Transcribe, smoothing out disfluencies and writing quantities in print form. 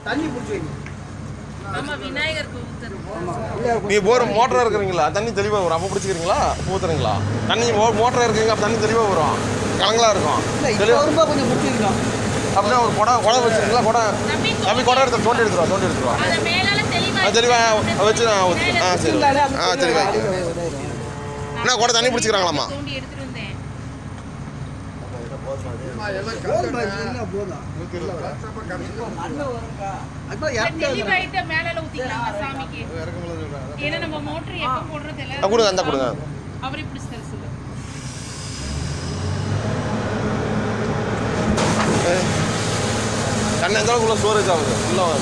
தண்ணி புடிச்சு வைங்க. ஆமா விநாயகருக்கு ஊத்துறோம். நீ போர் மோட்டரா இருக்கிறீங்களா தண்ணி தெளிவாக வரும் அப்போ பிடிச்சிக்கிறீங்களா ஊத்துறீங்களா தண்ணி மோட்டரா இருக்கீங்க அப்போ தண்ணி தெளிவாக வரும் கலங்களா இருக்கும் ரொம்ப கொஞ்சம் புடிச்சு வைக்கணும். அப்படின்னா ஒரு குடம் வச்சுருங்களா தம்பி குடம் எடுத்து தோண்டி எடுத்துருவா அத மேலால தெளிவா வச்சு நான் ஊற்றி சரி சரி வைக்க என்ன குடம் தண்ணி பிடிச்சிக்கிறாங்களாம்மா தோண்டி எடுத்துட்டு வந்தேன். தெளிவாயிட்ட மேலால ஊத்திக்கலாம் சாமிக்கு. ஏன்னா நம்ம மோட்டர் எப்ப போடுறது இல்ல. கொடுங்க அந்த கொடுங்க அவரே பிடிச்சு தர சொல்லு. தண்ணி எந்த அளவுக்குள்ள ஸ்டோரேஜ் ஆகுது ஃபுல்லாக